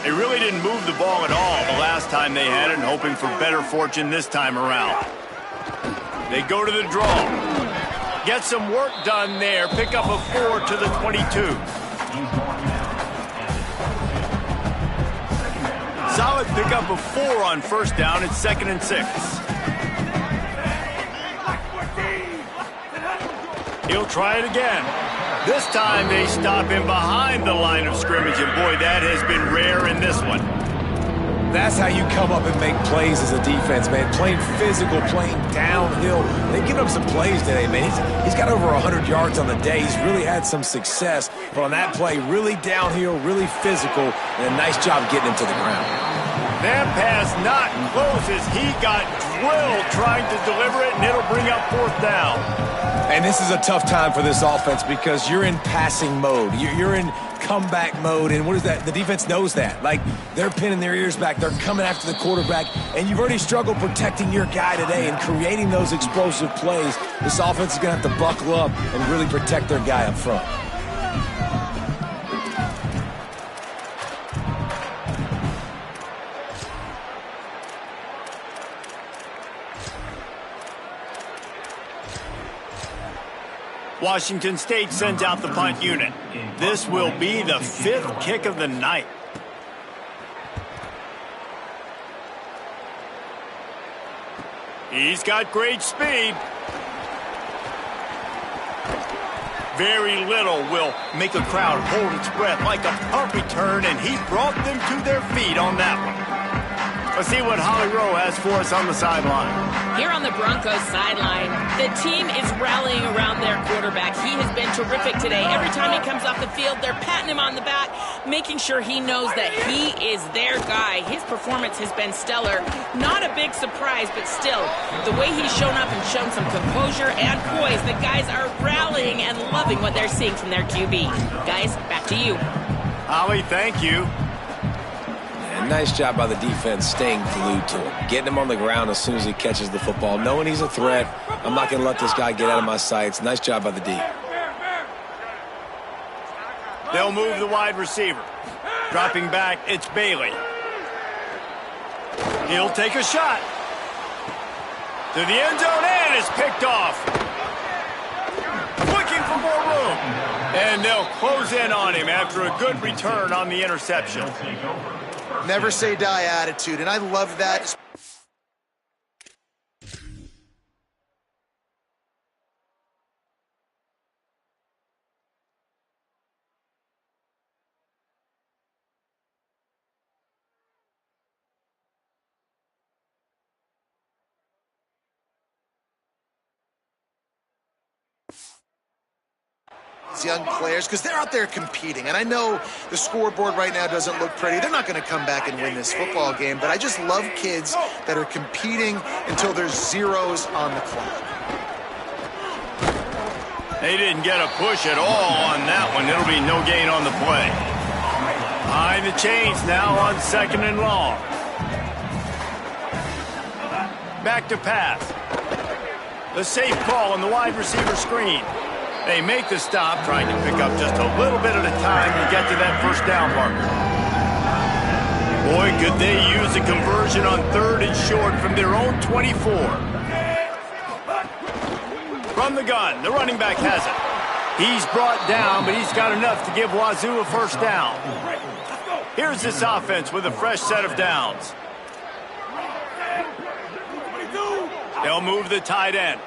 They really didn't move the ball at all the last time they had it, and hoping for better fortune this time around. They go to the draw. Get some work done there. Pick up a 4 to the 22. Solid pickup of 4 on first down. It's 2nd and 6. He'll try it again. This time they stop him behind the line of scrimmage, and boy, that has been rare in this one. That's how you come up and make plays as a defense, man. Playing physical, playing downhill. They've given up some plays today, man. He's got over 100 yards on the day. He's really had some success. But on that play, really downhill, really physical, and a nice job getting him to the ground. That pass not close as he got drilled trying to deliver it, and it'll bring up 4th down. And this is a tough time for this offense because you're in passing mode. You're in comeback mode, and what is that? The defense knows that. Like, they're pinning their ears back. They're coming after the quarterback, and you've already struggled protecting your guy today and creating those explosive plays. This offense is going to have to buckle up and really protect their guy up front. Washington State sends out the punt unit. This will be the 5th kick of the night. He's got great speed. Very little will make a crowd hold its breath like a punt return, and he brought them to their feet on that one. Let's see what Holly Rowe has for us on the sideline. Here on the Broncos sideline, the team is rallying around their quarterback. He has been terrific today. Every time he comes off the field, they're patting him on the back, making sure he knows that he is their guy. His performance has been stellar. Not a big surprise, but still, the way he's shown up and shown some composure and poise, the guys are rallying and loving what they're seeing from their QB. Guys, back to you. Holly, thank you. Nice job by the defense staying glued to him. Getting him on the ground as soon as he catches the football. Knowing he's a threat. I'm not going to let this guy get out of my sights. Nice job by the D. They'll move the wide receiver. Dropping back, it's Bailey. He'll take a shot. To the end zone, and it's picked off. Looking for more room. And they'll close in on him after a good return on the interception. Never say die attitude, and I love that. Young players, because they're out there competing, and I know the scoreboard right now doesn't look pretty. They're not going to come back and win this football game, but I just love kids that are competing until there's zeros on the clock. They didn't get a push at all on that one. It'll be no gain on the play. Behind the chains now on 2nd and long. Back to pass. The safe call on the wide receiver screen. They make the stop, trying to pick up just a little bit at a time to get to that first down marker. Boy, could they use a conversion on 3rd and short from their own 24. From the gun, the running back has it. He's brought down, but he's got enough to give Wazoo a first down. Here's this offense with a fresh set of downs. They'll move the tight end.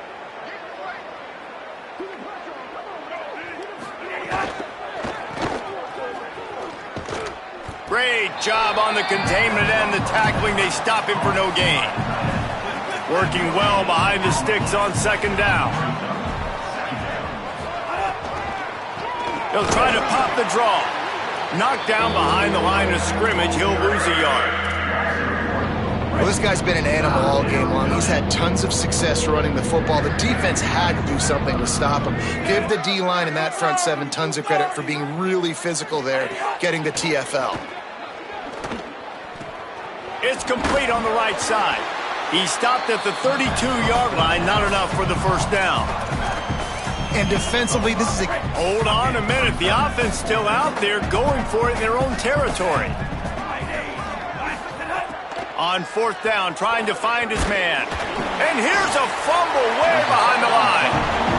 Great job on the containment and the tackling. They stop him for no gain. Working well behind the sticks on second down. He'll try to pop the draw. Knocked down behind the line of scrimmage. He'll lose a yard. Well, this guy's been an animal all game long. He's had tons of success running the football. The defense had to do something to stop him. Give the D-line and that front seven tons of credit for being really physical there, getting the TFL. It's complete on the right side. He stopped at the 32-yard line, not enough for the first down. And defensively, this is a... Hold on a minute. The offense still out there going for it in their own territory. On fourth down, trying to find his man. And here's a fumble way behind the line.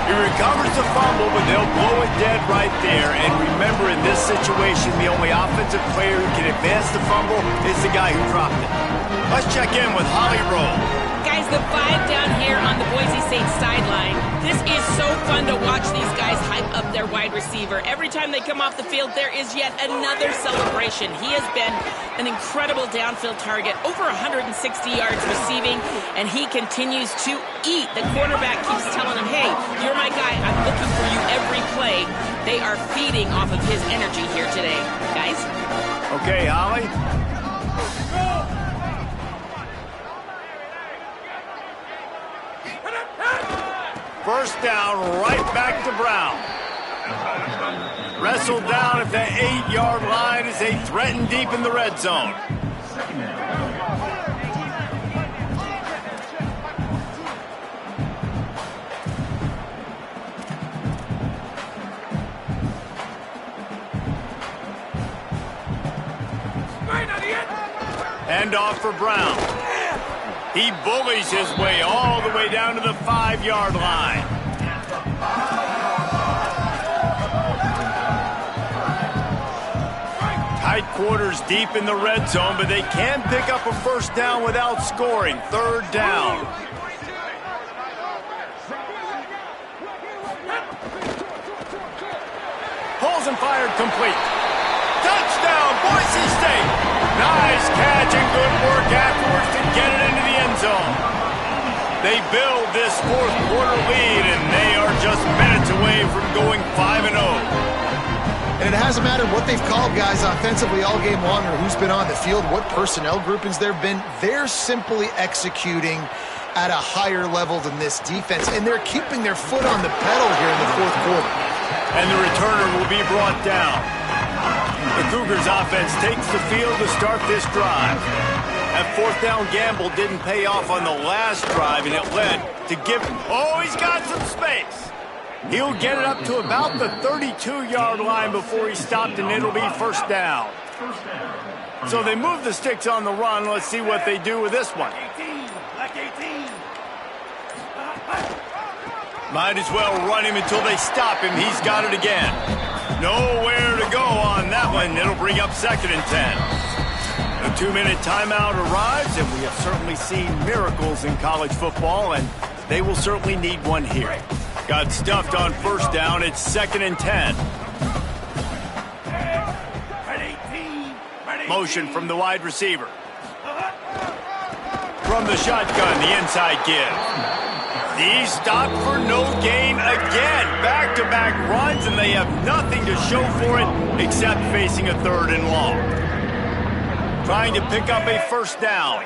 He recovers the fumble, but they'll blow it dead right there. And remember, in this situation, the only offensive player who can advance the fumble is the guy who dropped it. Let's check in with Holly Rowe. Guys, the vibe down here on the Boise State sideline, this is so fun to watch these guys hype up their wide receiver. Every time they come off the field, there is yet another celebration. He has been an incredible downfield target, over 160 yards receiving, and he continues to eat. The quarterback keeps telling him, hey, you're my guy. I'm looking for you every play. They are feeding off of his energy here today. Guys? Okay, Holly. First down, right back to Brown. Wrestled down at the 8-yard line as they threaten deep in the red zone. Hand off for Brown. He bullies his way all the way down to the 5-yard line. Tight quarters deep in the red zone, but they can pick up a first down without scoring. Third down. Pulls and fired complete. Touchdown, Boise State. Nice catch and good work afterwards to get it into the end zone. They build this fourth quarter lead, and they are just minutes away from going 5-0. And it hasn't mattered what they've called guys offensively all game long or who's been on the field, what personnel groupings there have been. They're simply executing at a higher level than this defense, and they're keeping their foot on the pedal here in the fourth quarter. And the returner will be brought down. The Cougars offense takes the field to start this drive. That fourth down gamble didn't pay off on the last drive, and it led to Gibbon. Oh, he's got some space. He'll get it up to about the 32-yard line before he stopped, and it'll be first down. So they move the sticks on the run. Let's see what they do with this one. Might as well run him until they stop him. He's got it again. Nowhere to go on that one. It'll bring up 2nd and 10. A 2-minute timeout arrives, and we have certainly seen miracles in college football, and they will certainly need one here. Got stuffed on first down. It's 2nd and 10. Motion from the wide receiver. From the shotgun, the inside give. He's stopped for no gain again. Back-to-back runs, and they have nothing to show for it except facing a 3rd and long. Trying to pick up a first down.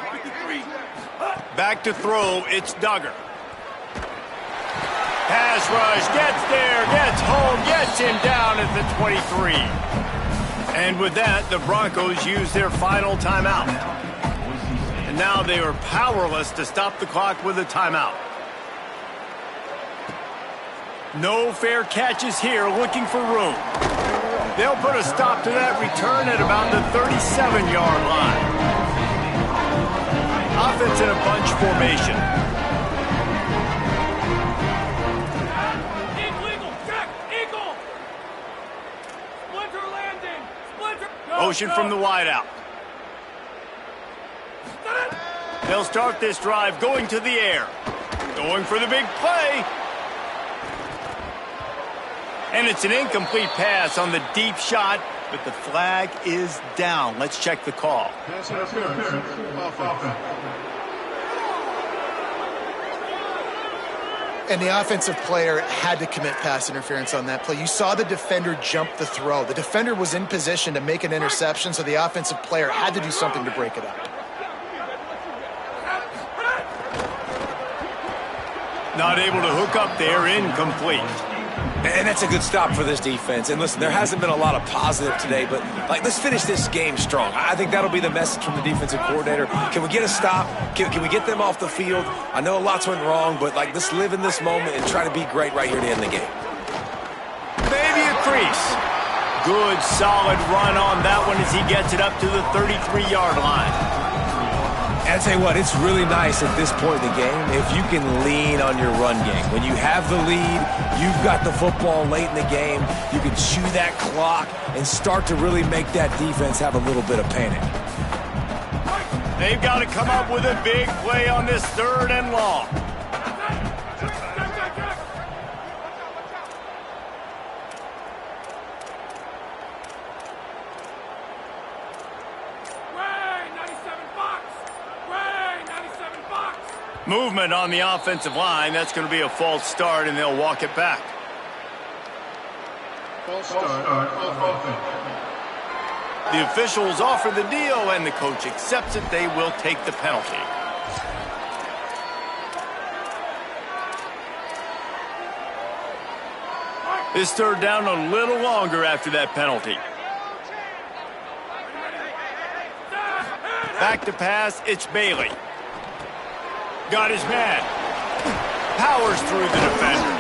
Back to throw, it's Duggar. Pass rush, gets there, gets home, gets him down at the 23. And with that, the Broncos use their final timeout. And now they are powerless to stop the clock with a timeout. No fair catches here, looking for room. They'll put a stop to that return at about the 37-yard line. Offense in a bunch formation. Eagle, check, eagle. Splinter landing, splinter. Motion from the wideout. They'll start this drive going to the air. Going for the big play. And it's an incomplete pass on the deep shot, but the flag is down. Let's check the call. Pass interference. Offense. And the offensive player had to commit pass interference on that play. You saw the defender jump the throw. The defender was in position to make an interception, so the offensive player had to do something to break it up. Not able to hook up there, incomplete. And that's a good stop for this defense. And listen, there hasn't been a lot of positive today, but let's finish this game strong. I think that'll be the message from the defensive coordinator. Can we get a stop? Can we get them off the field? I know lots went wrong, but let's live in this moment and try to be great right here to end the game. Maybe a crease. Good, solid run on that one as he gets it up to the 33-yard line. And I tell you what, it's really nice at this point in the game if you can lean on your run game. When you have the lead, you've got the football late in the game, you can chew that clock and start to really make that defense have a little bit of panic. They've got to come up with a big play on this 3rd and long. Movement on the offensive line. That's going to be a false start, and they'll walk it back. False start. The officials offer the deal, and the coach accepts it. They will take the penalty. This 3rd down a little longer after that penalty. Back to pass, it's Bailey. Got his man. Powers through the defender.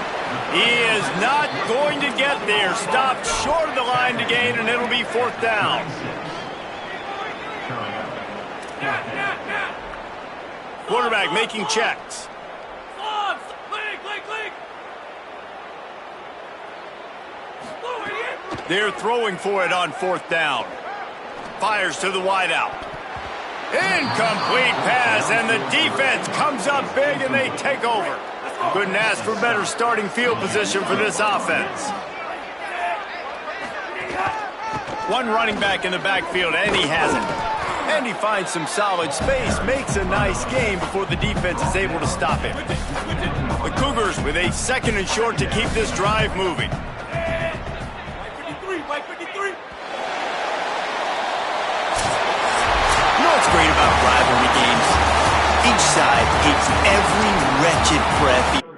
He is not going to get there. Stopped short of the line to gain, and it'll be 4th down. Quarterback making checks. They're throwing for it on 4th down. Fires to the wideout. Incomplete pass, and the defense comes up big, and they take over. Couldn't ask for better starting field position for this offense. One running back in the backfield, and he has it. And he finds some solid space, makes a nice game before the defense is able to stop him. The Cougars with a 2nd and short to keep this drive moving. What's great about rivalry games? Each side hates every wretched breath.